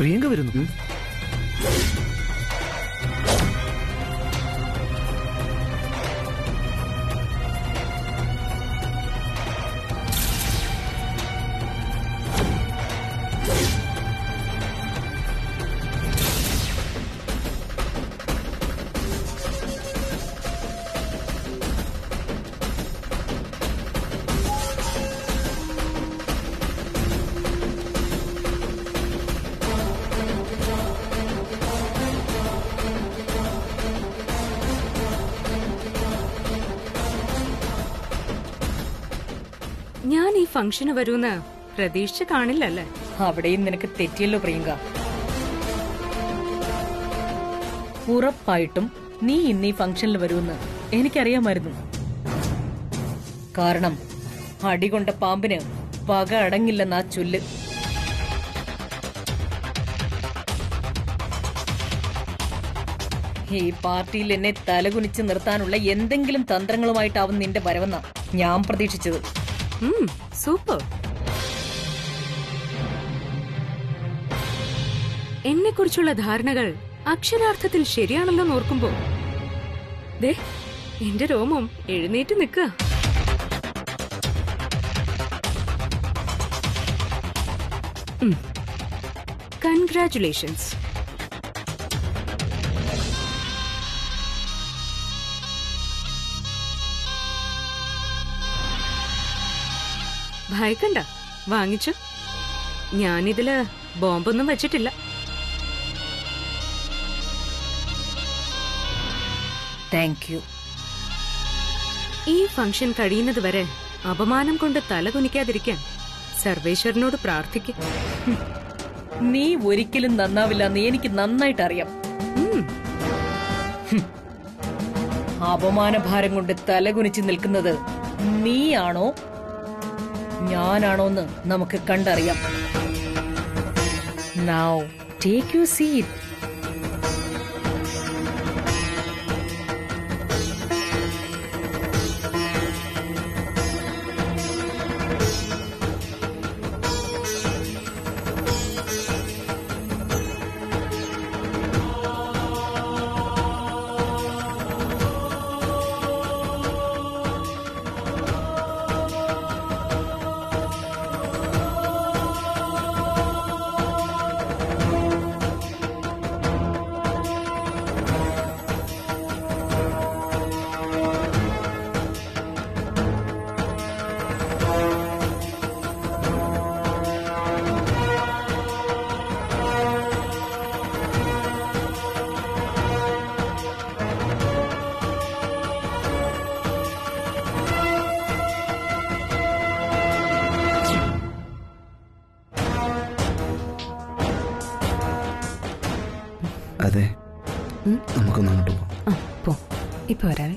പ്രിയങ്ക വരുന്നു. ഞാൻ ഈ ഫംഗ്ഷന് വരൂന്ന് പ്രതീക്ഷ കാണില്ലല്ലേ? അവിടെയും നിനക്ക് തെറ്റിയല്ലോ പ്രിയങ്ക. ഉറപ്പായിട്ടും നീ ഇന്ന് ഈ ഫംഗ്ഷനിൽ വരുമെന്ന് എനിക്കറിയാമായിരുന്നു. കാരണം അടികൊണ്ട പാമ്പിന് പക അടങ്ങില്ലെന്നാ ചൊല്ല്. ഈ പാർട്ടിയിൽ എന്നെ തലകുനിച്ച് നിർത്താനുള്ള എന്തെങ്കിലും തന്ത്രങ്ങളുമായിട്ടാവും നിന്റെ വരവെന്ന ഞാൻ പ്രതീക്ഷിച്ചത്. സൂപ്പർ. എന്നെ കുറിച്ചുള്ള ധാരണകൾ അക്ഷരാർത്ഥത്തിൽ ശരിയാണല്ലോ ഓർക്കുമ്പോ ദേ എന്റെ രോമം എഴുന്നേറ്റ് നിൽക്കുക. കൺഗ്രാറ്റുലേഷൻസ്. ഭയക്കണ്ട, വാങ്ങിച്ചു. ഞാനിതില് ബോംബൊന്നും വെച്ചിട്ടില്ല. Thank you. ഈ ഫംഗ്ഷൻ കഴിയുന്നത് വരെ അപമാനം കൊണ്ട് തലകുനിക്കാതിരിക്കാൻ സർവേശ്വരനോട് പ്രാർത്ഥിക്കും. നീ ഒരിക്കലും നന്നാവില്ലെന്ന് എനിക്ക് നന്നായിട്ട് അറിയാം. അപമാനഭാരം കൊണ്ട് തലകുനിച്ച് നിൽക്കുന്നത് നീയാണോ ഞാനാണോന്ന് നമുക്ക് കണ്ടറിയാം. Now take your seat. അതെ, നമുക്കൊന്ന് അങ്ങോട്ട് പോ. ഇപ്പൊ വരാവേ.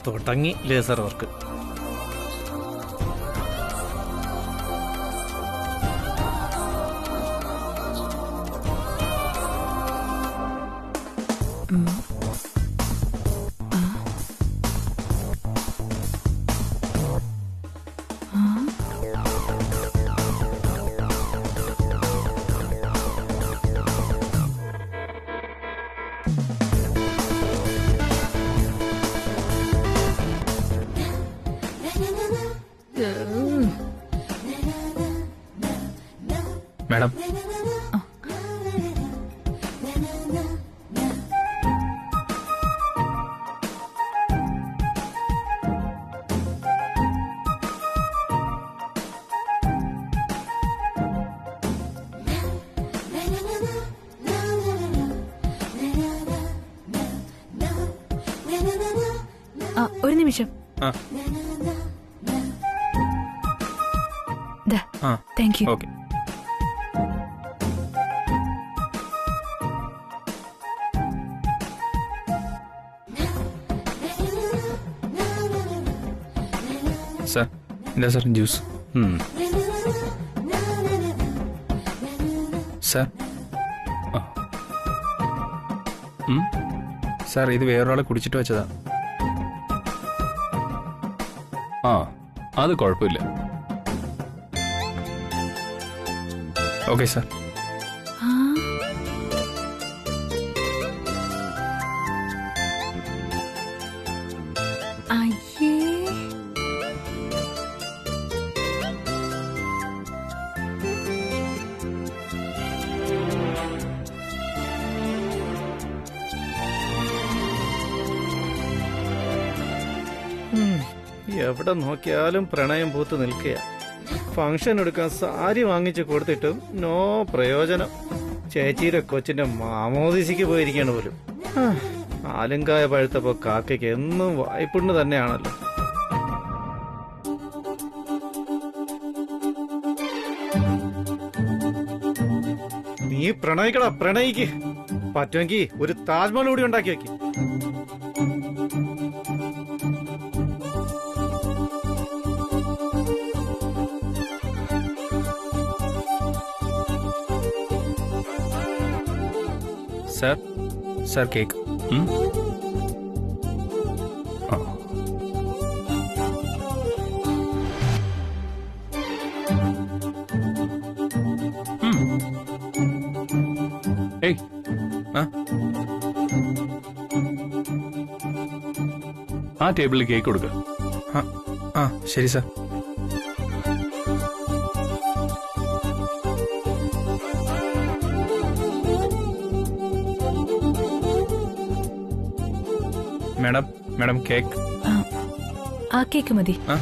തുടങ്ങി ലേസർ വർക്ക്. മാഡം ഒരു നിമിഷം. ആ ആ താങ്ക് യു. ഓക്കെ. സാർ എന്താ സാർ ജ്യൂസ്? സാർ സാർ ഇത് വേറൊരാളെ കുടിച്ചിട്ട് വെച്ചതാ. ആ അത് കുഴപ്പമില്ല. Okay sir. അയ്യേ, എവിടെ നോക്കിയാലും പ്രണയം പൂത്ത് നിൽക്കുക. ഫംഗ്ഷൻ എടുക്കാൻ സാരി വാങ്ങിച്ചു കൊടുത്തിട്ടും നോ പ്രയോജനം. ചേച്ചിയുടെ കൊച്ചിന്റെ മാമോദിസിക്ക് പോയിരിക്കാണ് പോലും. ആലുങ്കായ പഴുത്തപ്പോ കാക്കയ്ക്ക് എന്നും വായ്പുണ്ണ് തന്നെയാണല്ലോ. നീ പ്രണയിക്കടാ, പ്രണയിക്ക്. പറ്റുമെങ്കിൽ ഒരു താജ്മഹൽ കൂടി ഉണ്ടാക്കി വെക്ക്. Sir sir cake. ആ ഏയ് ആ ആ ടേബിളിൽ കേക്ക് കൊടുക്ക. ആ ആ ശരി സാർ. Madam madam cake. ആ കേക്ക് മതി. ആ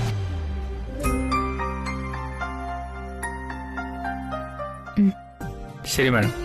ശരി മാഡം.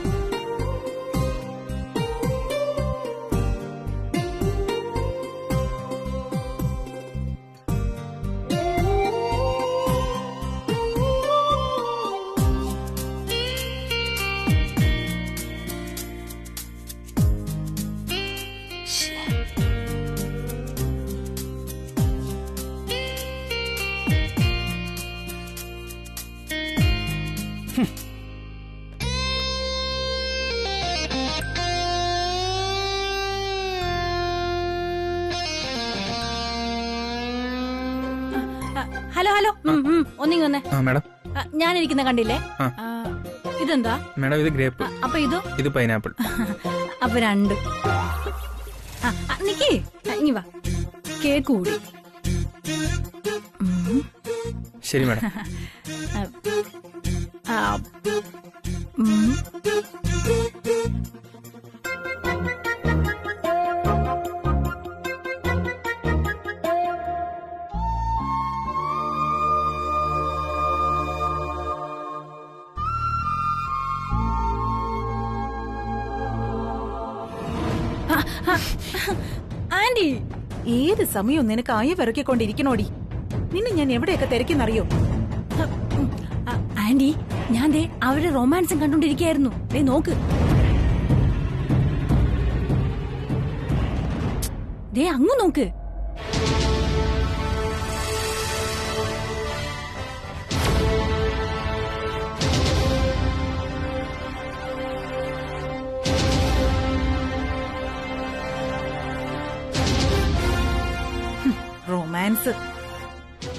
ഹലോ ഹലോ, ഒന്നിങ്ങി വന്നേ. ആ മാഡം. ഞാനിരിക്കുന്ന കണ്ടില്ലേ? ആ. ഇതെന്താ? മാഡം ഇത് ഗ്രേപ്പ്. അപ്പൊ ഇതോ? ഇത് പൈനാപ്പിൾ. അപ്പൊ രണ്ട്. നിക്കേ, ഇനി വാ, കേക്ക് കൂടി. ശരി മാഡം. ആന്റി, ഏത് സമയവും നിനക്ക് ആയ വിറക്കിക്കൊണ്ടിരിക്കണോടി. നിന്നെ ഞാൻ എവിടെയൊക്കെ തിരക്കുന്നറിയോ? ആന്റി, ഞാൻ ദേ അവരുടെ റൊമാൻസും കണ്ടോണ്ടിരിക്കായിരുന്നു. ദേ നോക്ക്, ദേ അങ്ങ് നോക്ക്. റൊമാൻസ്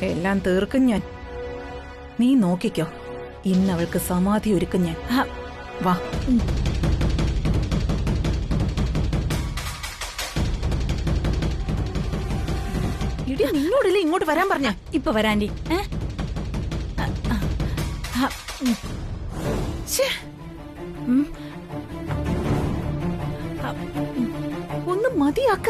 എല്ലാം തീർക്കും ഞാൻ. നീ നോക്കിക്കോ, ഇന്നവൾക്ക് സമാധി ഒരുക്കും ഞാൻ. വാ. ഇടി, നിന്നോടല്ലേ ഇങ്ങോട്ട് വരാൻ പറഞ്ഞ? ഇപ്പൊ വരാൻഡി. ശ്ശേ. ഉം. ഒന്ന് മതിയാക്ക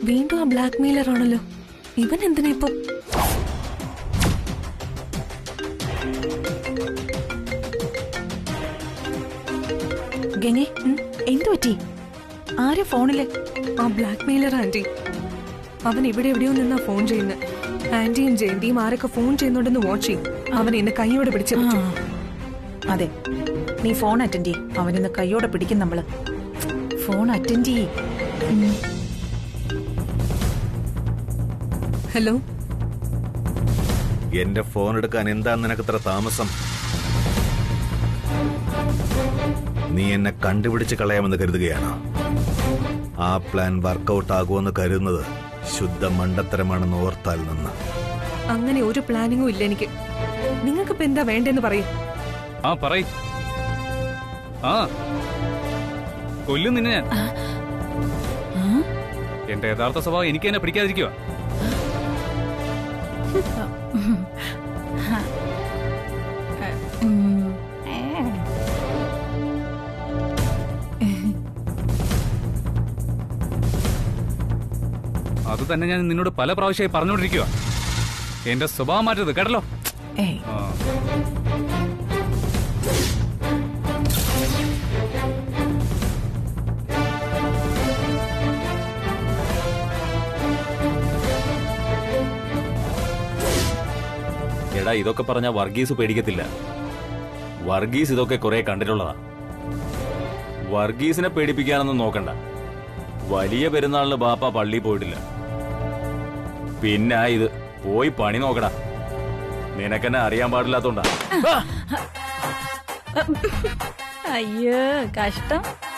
വീണ്ടും ആ ബ്ലാക്ക് മെയിലർ ആണല്ലോ. ഇവൻ എന്തിനാ ഇപ്പൊ? ഗംഗേ എന്തു പറ്റി? ആരാ ഫോണില്? ആ ബ്ലാക്ക് മെയിലർ ആന്റി. അവൻ ഇവിടെ എവിടെയോ നിന്നാ ഫോൺ ചെയ്യുന്നത്. ആന്റിയും ജയന്തിയും ആരൊക്കെ ഫോൺ ചെയ്യുന്നുണ്ടെന്ന് വാച്ച് ചെയ്യും. അവൻ എന്നെ കൈയോടെ പിടിച്ചു. അതെ, നീ ഫോൺ അറ്റൻഡ് ചെയ്യ്. അവനിന്ന് കൈയോടെ പിടിക്കും നമ്മള്. ഫോൺ അറ്റൻഡ് ചെയ്യ്. ഹലോ, എന്റെ ഫോൺ എടുക്കാൻ എന്താ നിനക്ക് ഇത്ര താമസം? നീ എന്നെ കണ്ടുപിടിച്ച് കളയാമെന്ന് കരുതുകയാണോ? ആ പ്ലാൻ വർക്കൗട്ട് ആകുമെന്ന് കരുതുന്നത് ശുദ്ധ മണ്ടത്തരമാണെന്ന് ഓർത്താൽ നിന്ന്. അങ്ങനെ ഒരു പ്ലാനിങ്ങും ഇല്ല എനിക്ക്. നിങ്ങൾക്കിപ്പോ എന്താ വേണ്ടെന്ന് പറയൂ. ആ പറയ്. ആ കൊല്ലും നിന്നെ ഞാൻ. എന്റെ യഥാർത്ഥ സ്വഭാവം എനിക്ക് തന്നെ പിടിക്കാതിരിക്കുക. അത് തന്നെ ഞാൻ നിന്നോട് പല പ്രാവശ്യമായി പറഞ്ഞുകൊണ്ടിരിക്കുക. എന്റെ സ്വഭാവം മാറ്റരുത്, കേട്ടല്ലോ. ഏയ് ആ. എടാ, ഇതൊക്കെ പറഞ്ഞ വർഗീസ് പേടിക്കത്തില്ല. വർഗീസ് ഇതൊക്കെ കുറെ കണ്ടിട്ടുള്ളതാ. വർഗീസിനെ പേടിപ്പിക്കാനൊന്നും നോക്കണ്ട. വലിയ പെരുന്നാളിന് ബാപ്പ പള്ളി പോയിട്ടില്ല. പിന്നെ ഇത് പോയി പണി നോക്കടാ. നിനക്കെന്നെ അറിയാൻ പാടില്ലാത്തോണ്ടാ. അയ്യോ കഷ്ടം.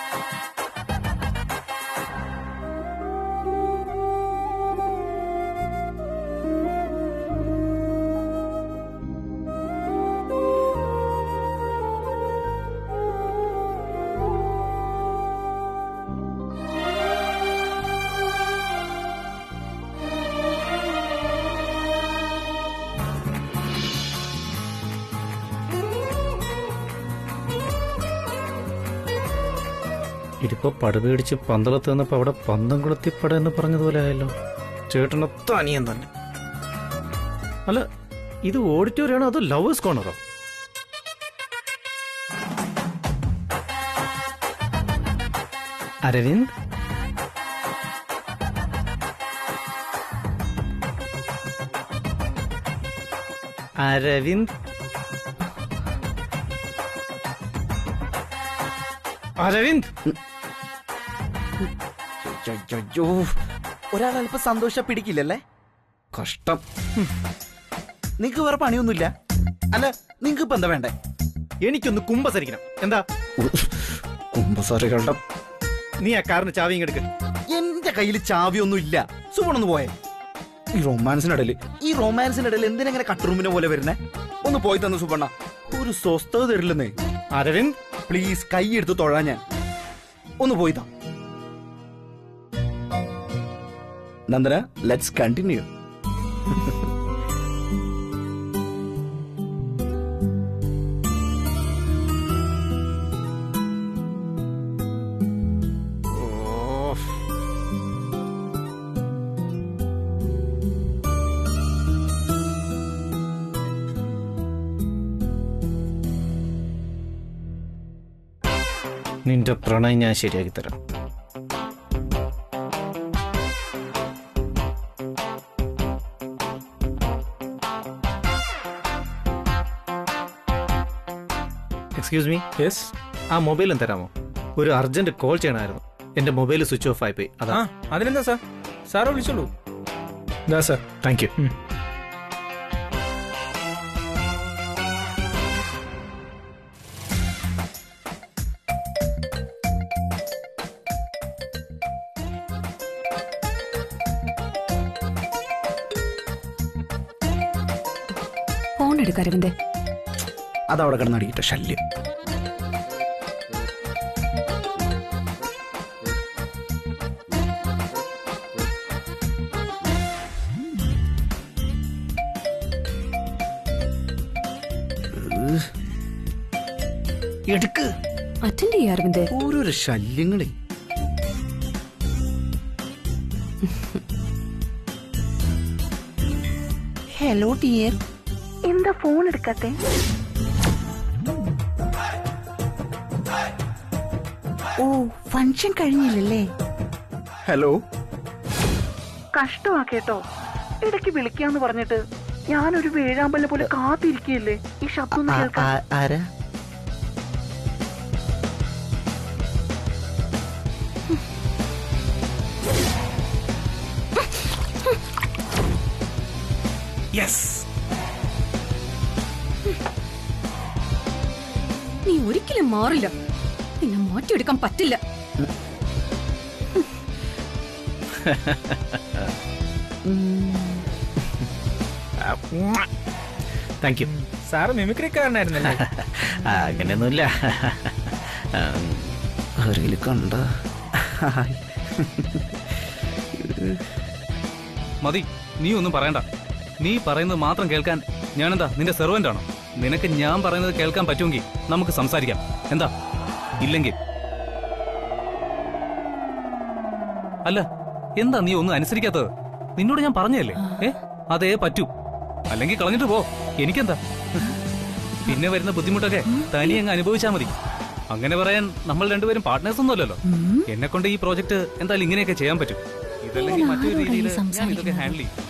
ഇതിപ്പോ പടുപേടിച്ച് പന്തളത്ത് നിന്നപ്പോ അവിടെ പന്തംകുളത്തിപ്പട എന്ന് പറഞ്ഞതുപോലെ ആയല്ലോ. ചേട്ടനെ തനിയൻ തന്നെ. അല്ല, ഇത് ഓഡിറ്റോറിയാണോ അതോ ലവേഴ്സ് കോർണറോ? അരവിന്ദ്, അരവിന്ദ്, അരവിന്ദ്. ഒരാളല്പം സന്തോഷം പിടിക്കില്ലല്ലേ? കഷ്ടം. നിങ്ങക്ക് വേറെ പണിയൊന്നുമില്ല? അല്ല, നിങ്ങക്ക് ഇപ്പൊ എന്താ വേണ്ടേ? എനിക്കൊന്ന് കുമ്പസരിക്കണം. എന്താ? കുമ്പസാരികളുടെ നീ ആ കാറിന് ചാവി ഇങ്ങെടുക്ക്. എന്റെ കയ്യിൽ ചാവിയൊന്നും ഇല്ല. സുഖമൊന്ന് പോയേ. ഈ റൊമാൻസിനിടയിൽ എന്തിനെങ്ങനെ കട്ടുറുമ്പിനെ പോലെ വരുന്നേ? ഒന്ന് പോയി തന്നു സുബണ്ണ. ഒരു സ്വസ്ഥത തരില്ലെന്നേ. അരവിന്ദ് പ്ലീസ്, കൈ എടുത്ത് തൊഴാൻ ഞാൻ. ഒന്ന് പോയി താ. Nandana, let's continue. നിന്റെ പ്രണയം ഞാൻ ശരിയാക്കി തരാം. Excuse me. യെസ്. ആ മൊബൈലും തരാമോ? ഒരു അർജന്റ് കോൾ ചെയ്യണമായിരുന്നു. എന്റെ മൊബൈൽ സ്വിച്ച് ഓഫ് ആയിപ്പോയി. അതാ. അതിനെന്താ സാർ? സാറെ വിളിച്ചോളൂ. ഇതാ സാർ. Thank you. എടുക്ക അരവിന്ദേ. അതവിടെ കിടന്നടിയിട്ട ശല്യം. എടുക്ക്. അറ്റൻഡ് ചെയ്യാ അരവിന്ദേ. ഓരോരോ ശല്യങ്ങളെ. Hello dear. എന്താ ഫോൺ എടുക്കാത്തെ? ഓ, ഫംഗ്ഷൻ കഴിഞ്ഞില്ലല്ലേ? ഹലോ. കഷ്ടമാ കേട്ടോ, ഇടയ്ക്ക് വിളിക്കാന്ന് പറഞ്ഞിട്ട് ഞാനൊരു വേഴാമ്പലിനെ പോലെ കാത്തിരിക്കല്ലേ ഈ ശബ്ദം കേൾക്കാൻ. ആരാ? നീ ഒരിക്കലും മാറില്ല. നിന്നെ മാറ്റിയെടുക്കാൻ പറ്റില്ല. Thank you. സാറ് മിമിക്രിക്കാരനായിരുന്നല്ലേ? അങ്ങനെയൊന്നുമില്ല. ആരെങ്കിലും കണ്ട മതി, നീ ഒന്നും പറയണ്ട. നീ പറയുന്നത് മാത്രം കേൾക്കാൻ ഞാനെന്താ നിന്റെ സെർവന്റ് ആണോ? നിനക്ക് ഞാൻ പറയുന്നത് കേൾക്കാൻ പറ്റുമെങ്കിൽ നമുക്ക് സംസാരിക്കാം. എന്താ? ഇല്ലെങ്കിൽ അല്ല, എന്താ നീ ഒന്നും അനുസരിക്കാത്തത്? നിന്നോട് ഞാൻ പറഞ്ഞല്ലേ, അതേ പറ്റൂ. അല്ലെങ്കിൽ കളഞ്ഞിട്ട് പോ, എനിക്കെന്താ. പിന്നെ വരുന്ന ബുദ്ധിമുട്ടൊക്കെ തനി അങ്ങ് അനുഭവിച്ചാ മതി. അങ്ങനെ പറയാൻ നമ്മൾ രണ്ടുപേരും പാർട്ട്നേഴ്സ് ഒന്നുമല്ലല്ലോ. എന്നെ കൊണ്ട് ഈ പ്രോജക്ട് എന്തായാലും ഇങ്ങനെയൊക്കെ ചെയ്യാൻ പറ്റും. ഇതല്ലെങ്കിൽ മറ്റൊരു രീതിയിൽ ഞാൻ ഇതൊക്കെ ഹാൻഡിൽ ചെയ്യും.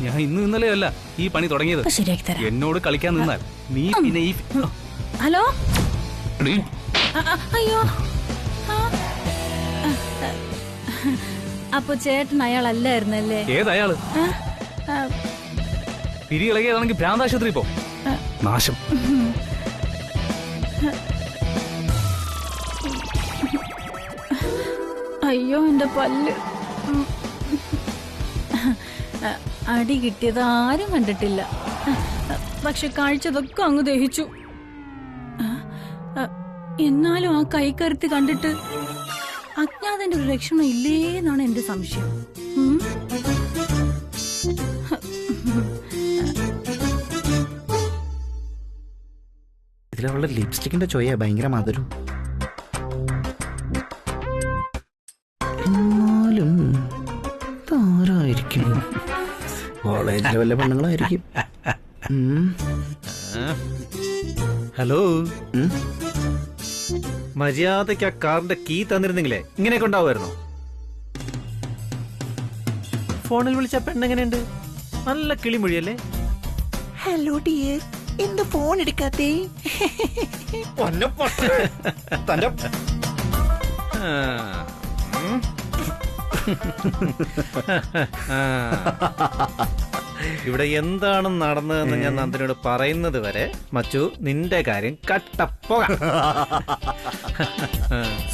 ഞാൻ ഇന്നലെയല്ല ഈ പണി തുടങ്ങിയത്. എന്നോട് കളിക്കാൻ നിന്നാൽ നീ പിന്നെ ഈ ഹലോ. അയ്യോ, അപ്പൊ ചേട്ടൻ അയാളല്ലായിരുന്നല്ലേ? ഏതയാള്? പിരിയിളകിയതാണെങ്കിൽ ഭ്രാന്താശുപത്രി പോ. നാശം. അയ്യോ, എന്റെ പല്ല്. അടി കിട്ടിയത് ആരും കണ്ടിട്ടില്ല. പക്ഷെ കഴിച്ചതൊക്കെ അങ്ങ് ദഹിച്ചു. എന്നാലും ആ കൈക്കരുത്ത് കണ്ടിട്ട് അജ്ഞാതന്റെ ഒരു ലക്ഷണം ഇല്ലേ എന്നാണ് എന്റെ സംശയം. ഇതിലവളുടെ ലിപ്സ്റ്റിക്കിന്റെ ചോയ ഭയങ്കര മധുരം. എന്നാലും ആരായിരിക്കും? കോളേജിലെ വല്ല പെണ്ണുങ്ങളായിരിക്കും. ഹലോ. മര്യാദയ്ക്ക് ആ കാറിന്റെ കീ തന്നിരുന്നെങ്കിലേ ഇങ്ങനെയൊക്കെ ഉണ്ടാവുമായിരുന്നോ? ഫോണിൽ വിളിച്ച പെണ്ണെങ്ങനെയുണ്ട്? നല്ല കിളിമൊഴിയല്ലേ? ഹലോ ഡിയർ, എന്ത് ഫോൺ എടുക്കാത്തേ? തന്റെ ഇവിടെ എന്താണ് നടന്നതെന്ന് ഞാൻ നന്ദനോട് പറയുന്നത് വരെ മച്ചു നിന്റെ കാര്യം കട്ടപ്പോക.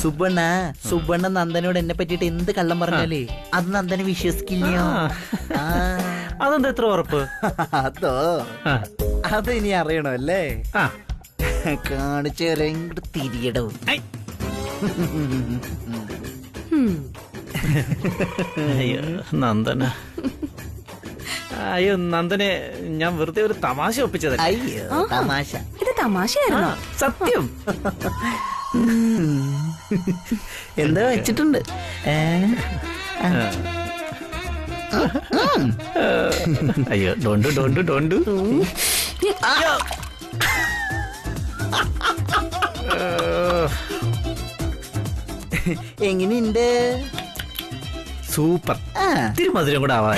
സുബണ്ണ നന്ദനോട് എന്നെ പറ്റിട്ട് എന്ത് കള്ളം പറഞ്ഞാലേ അത് നന്ദനെ വിശ്വസിക്കില്ലയോ? അതെന്താ എത്ര ഉറപ്പ്? അതോ, അത് ഇനി അറിയണോ അല്ലേ? കാണിച്ചു തിരിയടോ. അയ്യോ നന്ദന, അയ്യോ നന്ദനെ ഞാൻ വെറുതെ ഒരു തമാശ ഒപ്പിച്ചതല്ലേ. അയ്യോ തമാശ. ഇത് തമാശയായിരുന്നോ? സത്യം. എന്താ വെച്ചിട്ടുണ്ട്? അയ്യോ ഡോണ്ടു ഡോണ്ടു ഡോണ്ടു. എങ്ങനെയുണ്ട്? സൂപ്പർ. ഇത്തിരി മധുരം കൂടെ ആവാ.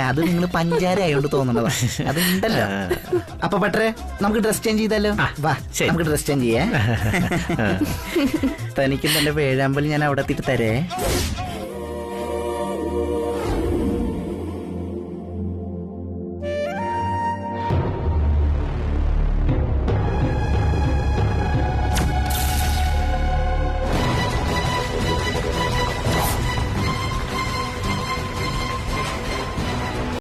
അത് നിങ്ങൾ പഞ്ചാര ആയോണ്ട് തോന്നണതാ. അത് ഉണ്ടല്ലോ. അപ്പൊ പറ്റേ നമുക്ക് ഡ്രസ് ചേഞ്ച് ചെയ്താലോ? വാ, നമുക്ക് ഡ്രസ് ചേഞ്ച് ചെയ്യാ. തനിക്കും തന്റെ വേഴാമ്പൽ ഞാൻ അവിടെ എത്തിയിട്ട് തരേ.